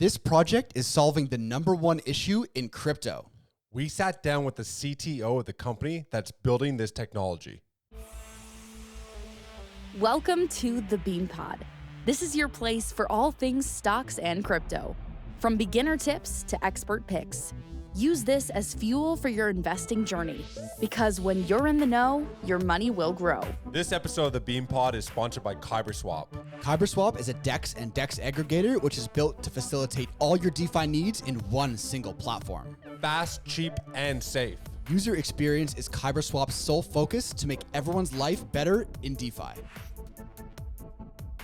This project is solving the #1 issue in crypto. We sat down with the CTO of the company that's building this technology. Welcome to the Bean Pod. This is your place for all things stocks and crypto. From beginner tips to expert picks. Use this as fuel for your investing journey, because when you're in the know, your money will grow. This episode of the Bean Pod is sponsored by KyberSwap. KyberSwap is a DEX and DEX aggregator, which is built to facilitate all your DeFi needs in one single platform. Fast, cheap, and safe. User experience is KyberSwap's sole focus to make everyone's life better in DeFi.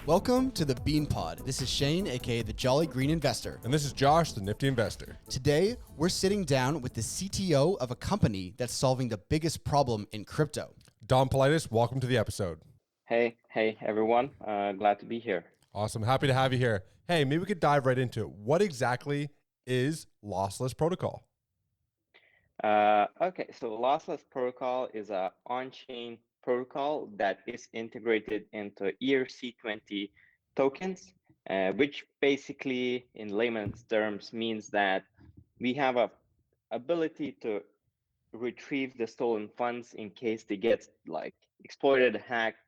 Welcome to the Bean Pod. This is Shane, aka the Jolly Green Investor. And this is Josh, the Nifty Investor. Today, we're sitting down with the CTO of a company that's solving the biggest problem in crypto. Domantas Pelaitis, welcome to the episode. Hey everyone. Glad to be here. Awesome. Happy to have you here. Hey, maybe we could dive right into it. What exactly is Lossless Protocol? Okay, so Lossless Protocol is a on-chain protocol that is integrated into ERC20 tokens, which basically, in layman's terms, means that we have a ability to retrieve the stolen funds in case they get like exploited, hacked,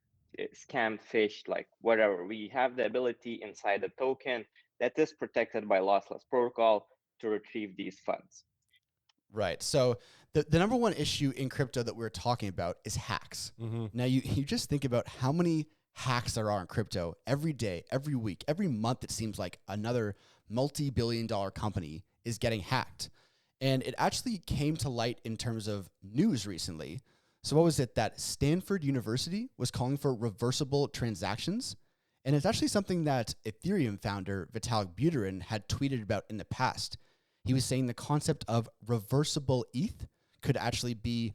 scammed, phished, like whatever. We have the ability inside the token that is protected by Lossless Protocol to retrieve these funds. Right. So the #1 issue in crypto that we're talking about is hacks. Now, you just think about how many hacks there are in crypto every day, every week, every month. It seems like another multi-billion-dollar company is getting hacked. And it actually came to light in terms of news recently. So what was it that Stanford University was calling for reversible transactions? And it's actually something that Ethereum founder Vitalik Buterin had tweeted about in the past. He was saying the concept of reversible ETH could actually be,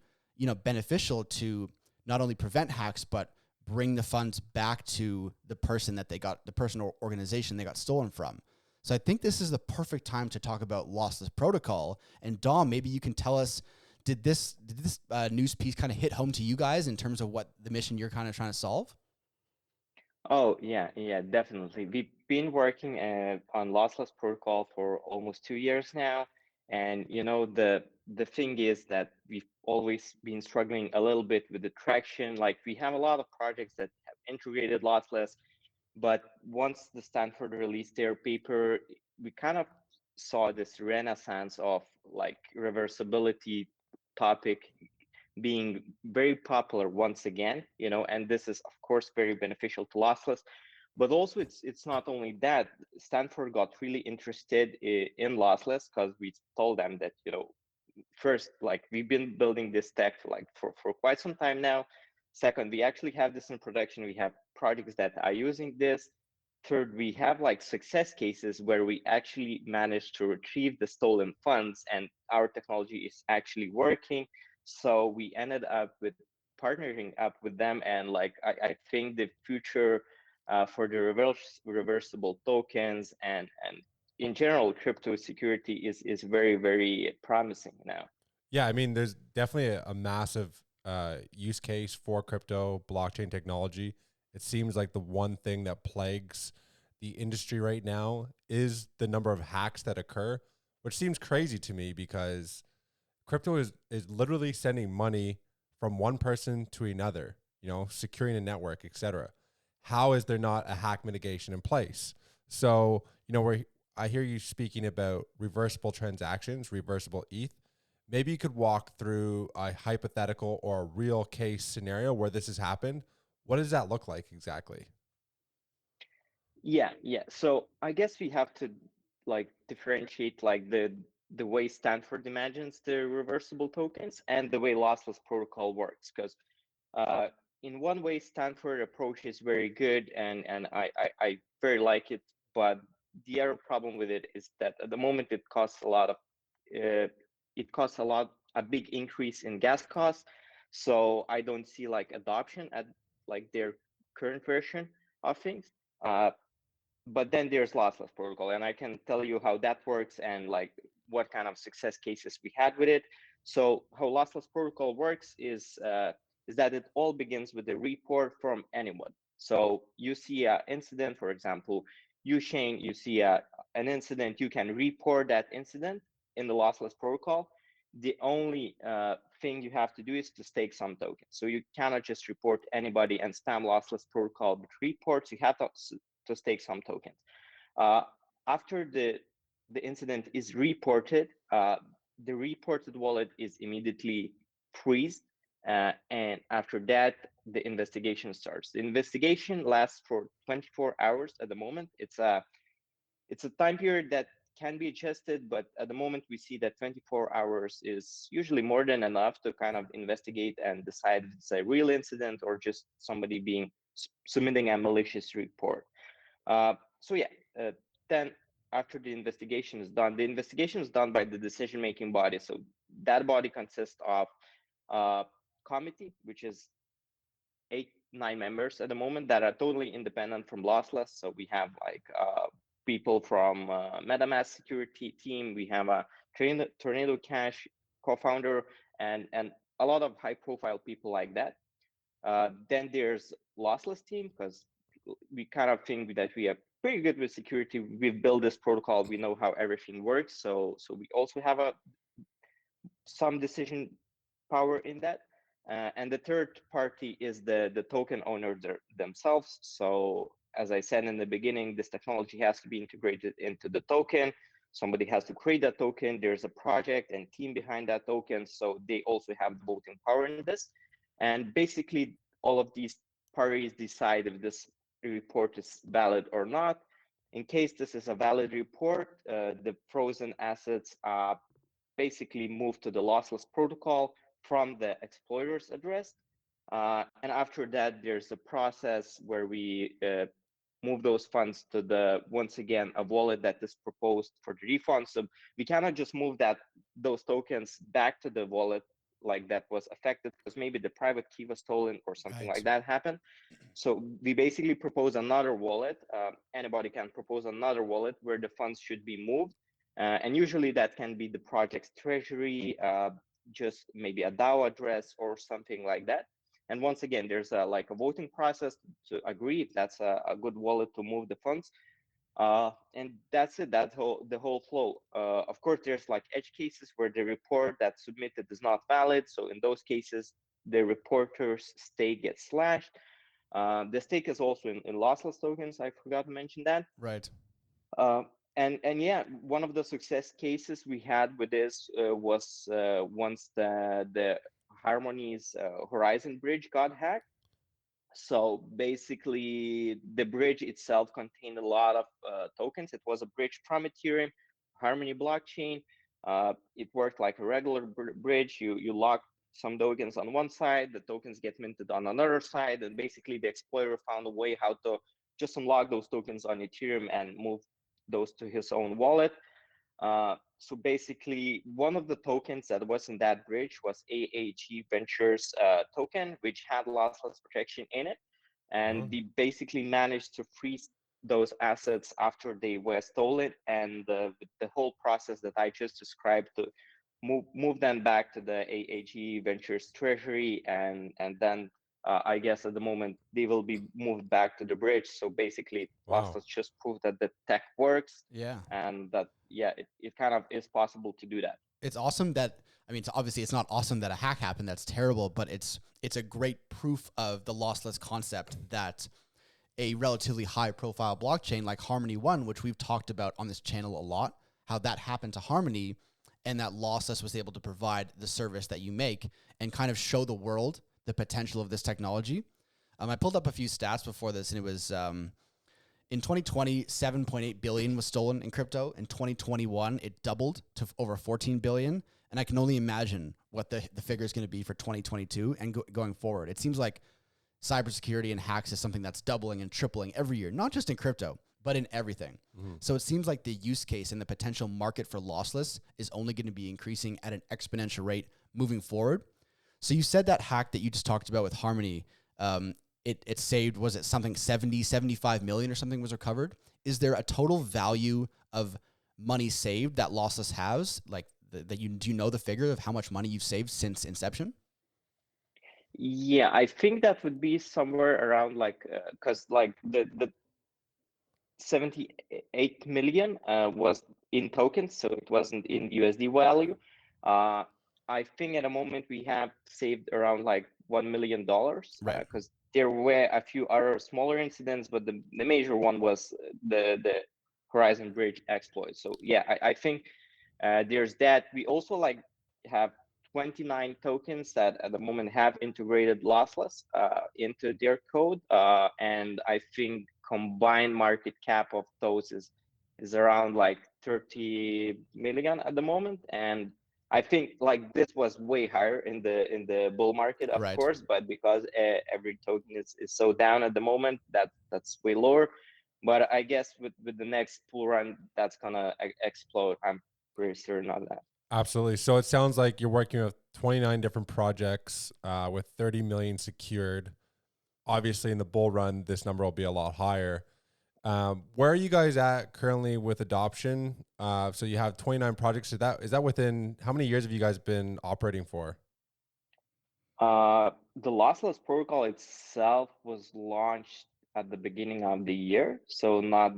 beneficial to not only prevent hacks, but bring the funds back to the person or organization they got stolen from. So I think this is the perfect time to talk about Lossless Protocol. And Dom, maybe you can tell us, did this news piece kind of hit home to you guys in terms of what the mission you're kind of trying to solve? Oh, yeah, definitely. We've been working on Lossless Protocol for almost 2 years now. And, the thing is that we've always been struggling a little bit with the traction. Like, we have a lot of projects that have integrated Lossless, but once the Stanford released their paper, we kind of saw this renaissance of like reversibility topic being very popular once again, and this is of course very beneficial to Lossless. But also it's not only that. Stanford got really interested in Lossless because we told them that, first, like, we've been building this tech like for quite some time now. Second, we actually have this in production. We have projects that are using this. Third, we have like success cases where we actually managed to retrieve the stolen funds and our technology is actually working. So we ended up with partnering up with them, and like I think the future for the reversible tokens and in general crypto security is very, very promising now. Yeah, I mean, there's definitely a massive use case for crypto blockchain technology. It seems like the one thing that plagues the industry right now is the number of hacks that occur, which seems crazy to me because crypto is literally sending money from one person to another, securing a network, etc. How is there not a hack mitigation in place? So, I hear you speaking about reversible transactions, reversible ETH. Maybe you could walk through a hypothetical or a real case scenario where this has happened. What does that look like exactly? Yeah. So I guess we have to like differentiate like the way Stanford imagines the reversible tokens and the way Lossless Protocol works. Because in one way, Stanford approach is very good, and I very like it. But the other problem with it is that at the moment it costs a big increase in gas costs. So I don't see like adoption at like their current version of things. But then there's Lossless Protocol, and I can tell you how that works and like what kind of success cases we had with it. So how Lossless Protocol works is that it all begins with a report from anyone. So you see an incident, for example, Chain, you see an incident, you can report that incident in the lossless protocol. The only thing you have to do is to stake some tokens. So you cannot just report anybody and spam lossless protocol with reports. You have to stake some tokens. After the incident is reported, the reported wallet is immediately freezed. And after that, the investigation starts. The investigation lasts for 24 hours at the moment. It's a time period that can be adjusted, but at the moment we see that 24 hours is usually more than enough to kind of investigate and decide if it's a real incident or just somebody submitting a malicious report. So yeah, then after the investigation is done, the investigation is done by the decision-making body. So that body consists of committee, which is 8-9 members at the moment that are totally independent from Lossless. So we have like people from MetaMask security team. We have a Tornado Cash co-founder and a lot of high-profile people like that. Then there's Lossless team, because we kind of think that we are pretty good with security. We've built this protocol. We know how everything works. So we also have some decision power in that. And the third party is the token owner themselves. So as I said in the beginning, this technology has to be integrated into the token. Somebody has to create that token. There's a project and team behind that token. So they also have the voting power in this. And basically, all of these parties decide if this report is valid or not. In case this is a valid report, the frozen assets are basically moved to the lossless protocol from the exploiter's address. And after that, there's a process where we move those funds to once again, a wallet that is proposed for the refund. So we cannot just move those tokens back to the wallet like that was affected because maybe the private key was stolen or something like that happened. So we basically propose another wallet. Anybody can propose another wallet where the funds should be moved. And usually that can be the project's treasury, just maybe a DAO address or something like that. And once again, there's like a voting process to agree if that's a good wallet to move the funds. And that's it, the whole flow. Of course, there's like edge cases where the report that's submitted is not valid. So in those cases, the reporter's stake gets slashed. The stake is also in lossless tokens. I forgot to mention that. Right. And yeah, one of the success cases we had with this was once the Harmony's Horizon bridge got hacked. So basically, the bridge itself contained a lot of tokens. It was a bridge from Ethereum, Harmony blockchain. It worked like a regular bridge. You lock some tokens on one side, the tokens get minted on another side, and basically the exploiter found a way how to just unlock those tokens on Ethereum and move those to his own wallet. So basically, one of the tokens that was in that bridge was AAG Ventures token, which had lossless protection in it. And we basically managed to freeze those assets after they were stolen. And the whole process that I just described to move them back to the AAG Ventures treasury. And then I guess at the moment they will be moved back to the bridge. So basically, Lossless just proved that the tech works. Yeah. And that, yeah, it kind of is possible to do that. It's awesome that, I mean, obviously it's not awesome that a hack happened. That's terrible, but it's a great proof of the lossless concept that a relatively high profile blockchain like Harmony One, which we've talked about on this channel a lot, how that happened to Harmony and that Lossless was able to provide the service that you make and kind of show the world the potential of this technology. I pulled up a few stats before this, and it was in 2020, 7.8 billion was stolen in crypto. In 2021, it doubled to over 14 billion. And I can only imagine what the figure is going to be for 2022 and going forward. It seems like cybersecurity and hacks is something that's doubling and tripling every year, not just in crypto, but in everything. So it seems like the use case and the potential market for lossless is only going to be increasing at an exponential rate moving forward. So you said that hack that you just talked about with Harmony, it saved, was it something 75 million or something was recovered? Is there a total value of money saved that Lossless has? Like do you know the figure of how much money you've saved since inception? Yeah, I think that would be somewhere around like, cause like the 78 million was in tokens, so it wasn't in USD value. I think at the moment we have saved around like $1 million Right. because there were a few other smaller incidents, but the major one was the Horizon Bridge exploit. So yeah, I think there's that. We also like have 29 tokens that at the moment have integrated lossless into their code, and I think combined market cap of those is around like 30 million at the moment. And I think like this was way higher in the bull market, of Right. course, but because every token is so down at the moment, that's way lower. But I guess with the next bull run, that's gonna explode. I'm pretty certain of that. Absolutely. So it sounds like you're working with 29 different projects with 30 million secured. Obviously, in the bull run, this number will be a lot higher. Where are you guys at currently with adoption? So you have 29 projects. Is that within how many years have you guys been operating for? The lossless protocol itself was launched at the beginning of the year, so not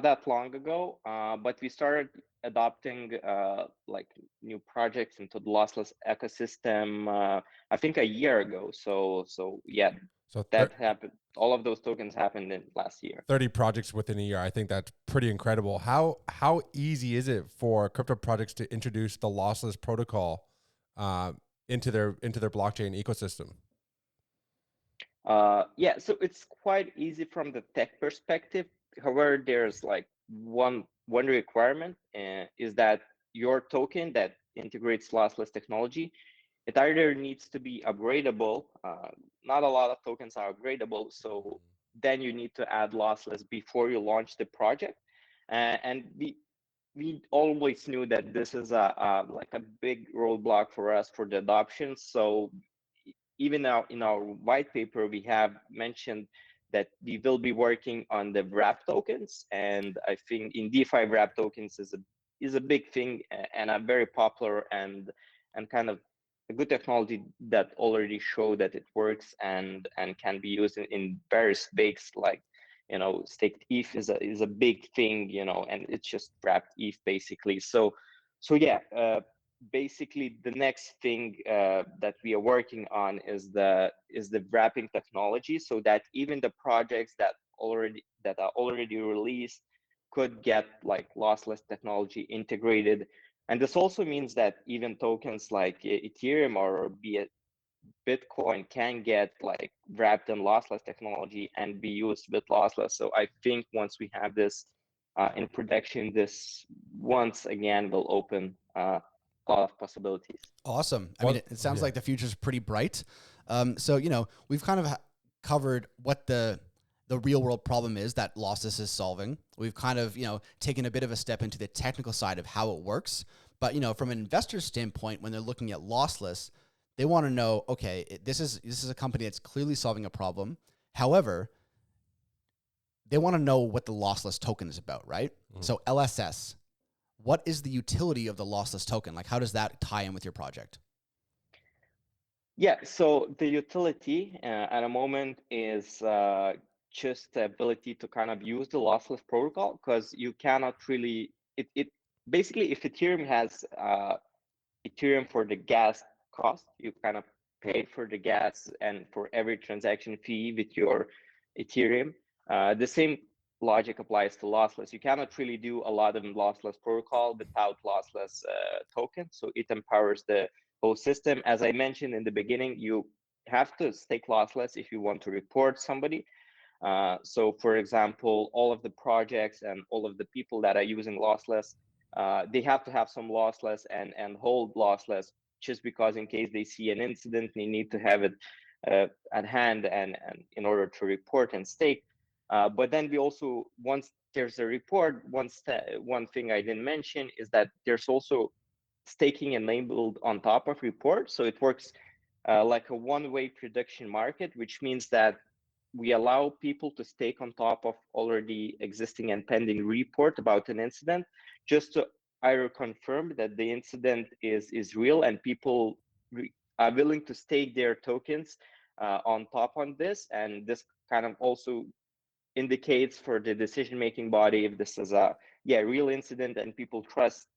that long ago. But we started adopting like new projects into the lossless ecosystem. I think a year ago. So yeah, So that happened. All of those tokens happened in last year. 30 projects within a year. I think that's pretty incredible. How easy is it for crypto projects to introduce the lossless protocol into their blockchain ecosystem? Yeah, so it's quite easy from the tech perspective. However, there's like one requirement is that your token that integrates lossless technology, it either needs to be upgradable. Not a lot of tokens are upgradable, so then you need to add lossless before you launch the project. And we always knew that this is like a big roadblock for us for the adoption. So even now in our white paper, we have mentioned that we will be working on the wrap tokens, and I think in DeFi wrap tokens is a big thing and a very popular and kind of a good technology that already show that it works and can be used in various stakes, like staked ETH is a big thing, and it's just wrapped ETH basically. So yeah, basically the next thing that we are working on is the wrapping technology, so that even the projects that are already released could get like lossless technology integrated. And this also means that even tokens like Ethereum or be it Bitcoin can get like wrapped in lossless technology and be used with lossless. So I think once we have this in production, this once again will open a lot of possibilities. Awesome. I mean, it sounds like the future's pretty bright. So, we've kind of covered what the real world problem is that Lossless is solving. We've kind of, taken a bit of a step into the technical side of how it works. But, from an investor's standpoint, when they're looking at Lossless, they want to know, okay, this is a company that's clearly solving a problem. However, they want to know what the Lossless token is about, right? Mm-hmm. So LSS, what is the utility of the Lossless token? Like, how does that tie in with your project? Yeah, so the utility at the moment is just the ability to kind of use the lossless protocol, because you cannot really, it basically, if Ethereum has Ethereum for the gas cost, you kind of pay for the gas and for every transaction fee with your Ethereum. The same logic applies to lossless. You cannot really do a lot of lossless protocol without lossless token. So it empowers the whole system. As I mentioned in the beginning, you have to stake lossless if you want to report somebody. So for example, all of the projects and all of the people that are using lossless, they have to have some lossless and hold lossless, just because in case they see an incident, they need to have it at hand and in order to report and stake. But then we also, once there's a report, one thing I didn't mention is that there's also staking enabled on top of report. So it works like a one-way prediction market, which means that we allow people to stake on top of already existing and pending report about an incident, just to either confirm that the incident is real and people are willing to stake their tokens on top on this. And this kind of also indicates for the decision-making body if this is a real incident and people trust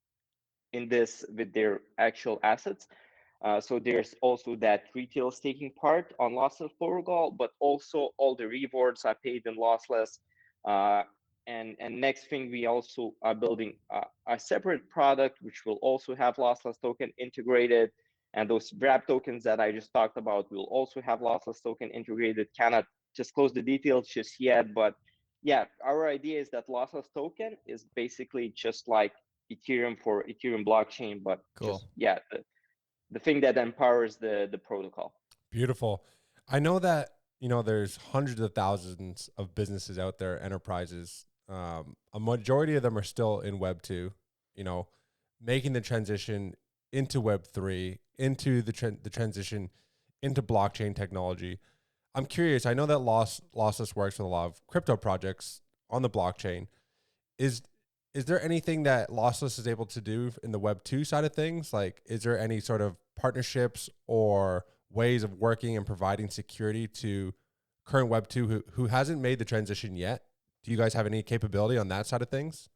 in this with their actual assets. So there's also that retail staking part on lossless protocol, but also all the rewards are paid in lossless. And next thing, we also are building a separate product which will also have lossless token integrated. And those wrap tokens that I just talked about will also have lossless token integrated. Cannot disclose the details just yet, but yeah, our idea is that lossless token is basically just like Ethereum for Ethereum blockchain, but Cool. just the thing that empowers the protocol. Beautiful. I know that, you know, there's hundreds of thousands of businesses out there, enterprises. A majority of them are still in Web 2, you know, making the transition into Web 3, into the transition into blockchain technology. I'm curious. I know that Lossless works with a lot of crypto projects on the blockchain. Is there anything that Lossless is able to do in the Web 2 side of things? Like, is there any sort of partnerships or ways of working and providing security to current Web 2 who hasn't made the transition yet? Do you guys have any capability on that side of things?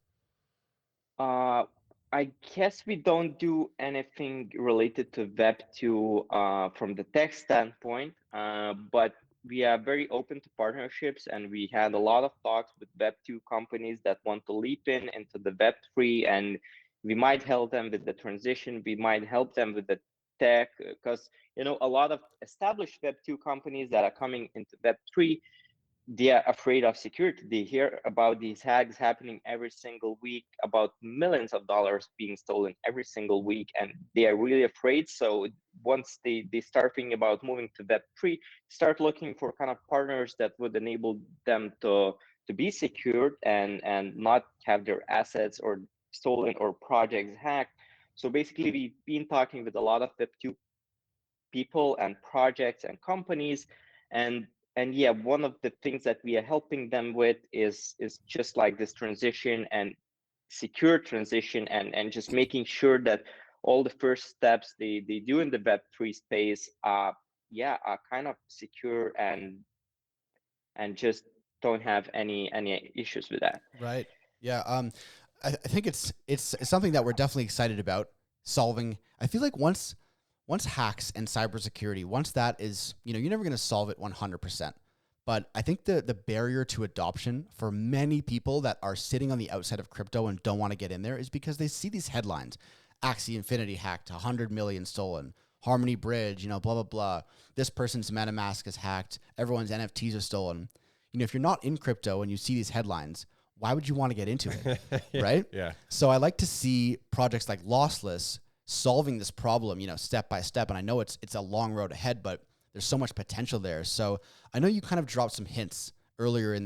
I guess we don't do anything related to Web 2 from the tech standpoint, but we are very open to partnerships, and we had a lot of talks with Web 2 companies that want to leap into the Web 3, and we might help them with the transition. We might help them with the tech, because you know a lot of established Web 2 companies that are coming into Web 3, they are afraid of security. They hear about these hacks happening every single week, about millions of dollars being stolen every single week, and they are really afraid. So once they start thinking about moving to Web3, start looking for kind of partners that would enable them to be secured and not have their assets or stolen or projects hacked. So basically, we've been talking with a lot of Web2 people and projects and companies, and yeah, one of the things that we are helping them with is just like this transition and secure transition, and just making sure that all the first steps they do in the Web3 space are kind of secure and just don't have any issues with that. Right. Yeah. I think it's something that we're definitely excited about solving. I feel like once hacks and cybersecurity, once that is, you know, you're never going to solve it 100%. But I think the barrier to adoption for many people that are sitting on the outside of crypto and don't want to get in there is because they see these headlines: Axie Infinity hacked, 100 million stolen, Harmony Bridge, you know, blah, blah, blah. This person's MetaMask is hacked. Everyone's NFTs are stolen. You know, if you're not in crypto and you see these headlines, why would you want to get into it? Yeah, right? Yeah. So I like to see projects like Lossless solving this problem, you know, step by step. And I know it's a long road ahead, but there's so much potential there. So I know you kind of dropped some hints earlier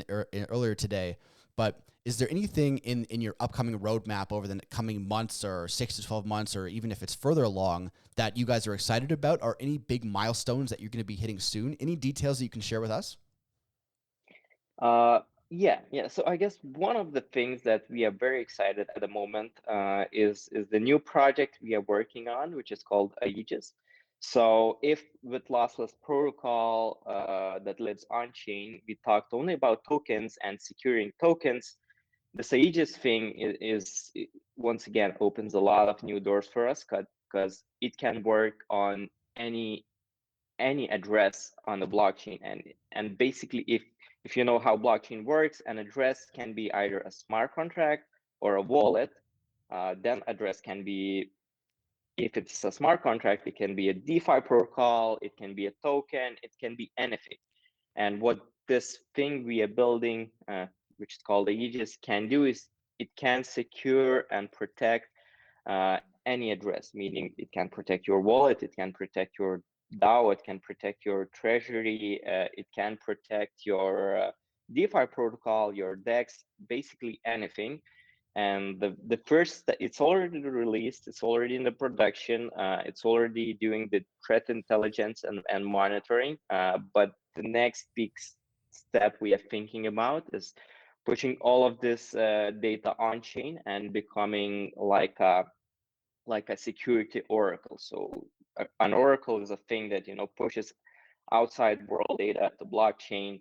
earlier today, but is there anything in your upcoming roadmap over the coming months, or 6 to 12 months, or even if it's further along, that you guys are excited about, or any big milestones that you're going to be hitting soon? Any details that you can share with us? Yeah. So I guess one of the things that we are very excited at the moment is the new project we are working on, which is called Aegis. So if with lossless protocol that lives on chain, we talked only about tokens and securing tokens, this Aegis thing is once again opens a lot of new doors for us, because it can work on any address on the blockchain, and basically if you know how blockchain works, an address can be either a smart contract or a wallet. Then address can be, if it's a smart contract, it can be a DeFi protocol, it can be a token, it can be anything. And what this thing we are building, which is called Aegis, can do is it can secure and protect any address, meaning it can protect your wallet, it can protect your DAO, it can protect your treasury, it can protect your DeFi protocol, your DEX, basically anything. And the first, it's already released, it's already in the production, it's already doing the threat intelligence and monitoring. But the next big step we are thinking about is pushing all of this data on chain and becoming like a security oracle. So an oracle is a thing that, you know, pushes outside world data to blockchain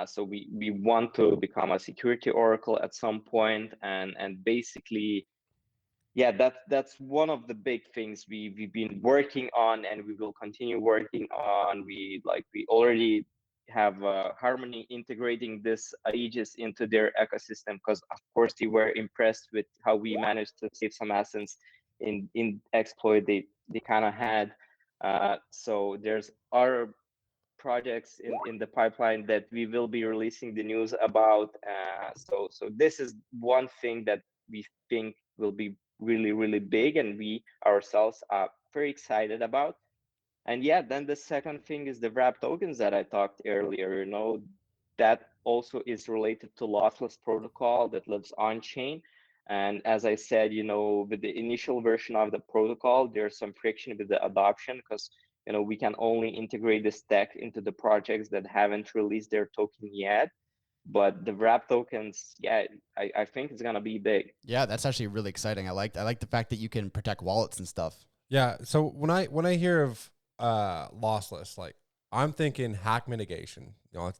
So we want to become a security oracle at some point, and basically, yeah, that's one of the big things we've been working on, and we will continue working on. We already have Harmony integrating this Aegis into their ecosystem, because of course they were impressed with how we managed to save some assets in exploit they kind of had. So there's other projects in the pipeline that we will be releasing the news about. So this is one thing that we think will be really big, and we ourselves are very excited about. And yeah, then the second thing is the wrap tokens that I talked earlier. That also is related to lossless protocol that lives on chain. And as I said, with the initial version of the protocol, there's some friction with the adoption, because we can only integrate the stack into the projects that haven't released their token yet. But the wrap tokens, yeah, I think it's gonna be big. Yeah, that's actually really exciting. I like the fact that you can protect wallets and stuff. Yeah. So when I hear of lossless, like I'm thinking hack mitigation.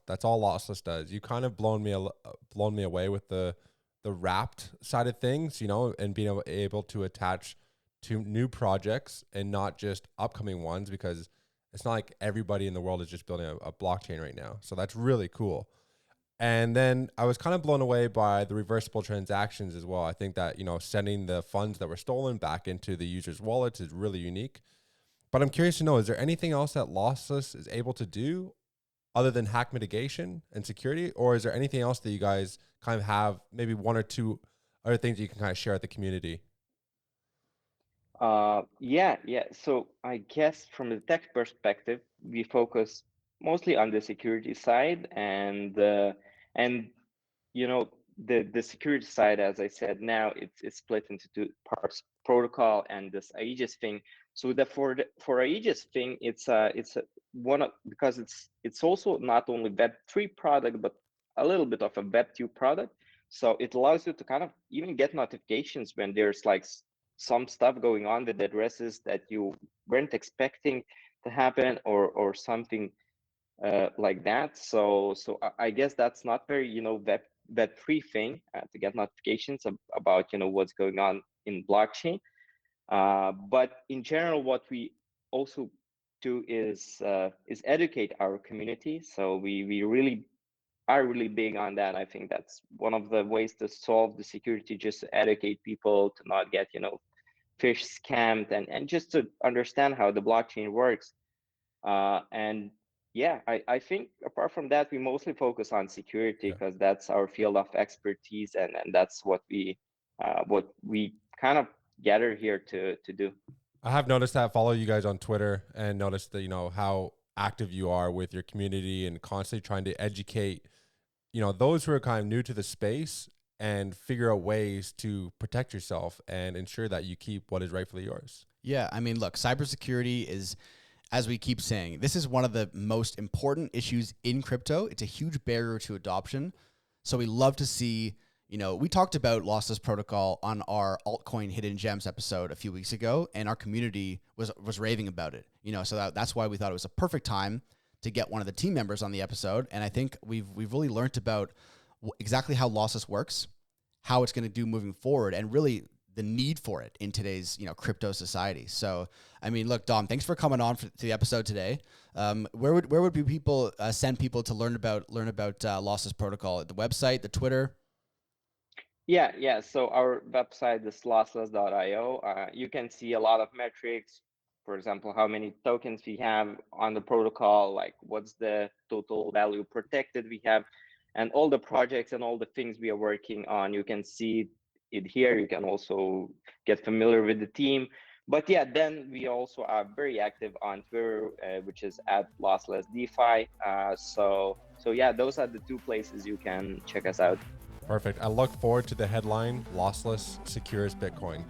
That's all lossless does. You kind of blown me away with the wrapped side of things, and being able to attach to new projects and not just upcoming ones, because it's not like everybody in the world is just building a blockchain right now. So that's really cool. And then I was kind of blown away by the reversible transactions as well. I think that, sending the funds that were stolen back into the user's wallets is really unique. But I'm curious to know, is there anything else that Lossless is able to do other than hack mitigation and security? Or is there anything else that you guys kind of have, maybe one or two other things that you can kind of share with the community? Yeah. So I guess from the tech perspective, we focus mostly on the security side, and the security side, as I said, now it's split into two parts: protocol and this Aegis thing. So for Aegis thing, it's a one of, because it's also not only Web3 product, but a little bit of a Web2 product. So it allows you to kind of even get notifications when there's like some stuff going on with addresses that you weren't expecting to happen, or something like that. So I guess that's not very Web3 thing, to get notifications about what's going on in blockchain. But in general, what we also do is educate our community. So we really are really big on that. I think that's one of the ways to solve the security, just to educate people to not get fish scammed, and just to understand how the blockchain works. And yeah, I think apart from that, we mostly focus on security, because that's our field of expertise, and that's what we kind of gather here to do. I have noticed that. Follow you guys on Twitter and noticed that, how active you are with your community and constantly trying to educate, those who are kind of new to the space, and figure out ways to protect yourself and ensure that you keep what is rightfully yours. Yeah, I mean, look, cybersecurity is, as we keep saying, this is one of the most important issues in crypto. It's a huge barrier to adoption. So we love to see, we talked about Lossless Protocol on our ALTCOIN Hidden Gems episode a few weeks ago, and our community was raving about it. So that's why we thought it was a perfect time to get one of the team members on the episode. And I think we've really learned about exactly how Lossless works, how it's going to do moving forward, and really the need for it in today's crypto society. So I mean, look, Dom, thanks for coming on to the episode today. Where would be people send people to learn about Lossless Protocol? The website, the Twitter? Yeah. So our website is lossless.io. You can see a lot of metrics. For example, how many tokens we have on the protocol, like what's the total value protected we have, and all the projects and all the things we are working on. You can see it here. You can also get familiar with the team. But yeah, then we also are very active on Twitter, which is @LosslessDefi. So yeah, those are the two places you can check us out. Perfect. I look forward to the headline: Lossless secures Bitcoin.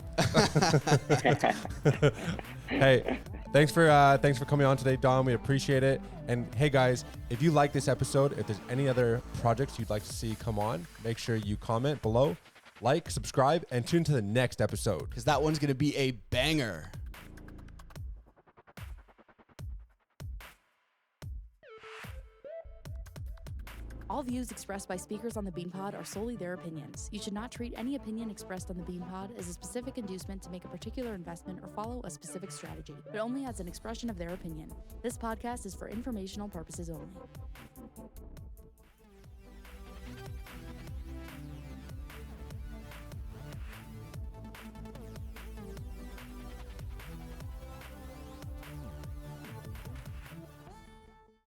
Hey, thanks for coming on today, Dom. We appreciate it. And hey guys, if you like this episode, if there's any other projects you'd like to see come on, make sure you comment below, like, subscribe, and tune to the next episode, because that one's going to be a banger. All views expressed by speakers on the BeanPod are solely their opinions. You should not treat any opinion expressed on the BeanPod as a specific inducement to make a particular investment or follow a specific strategy, but only as an expression of their opinion. This podcast is for informational purposes only.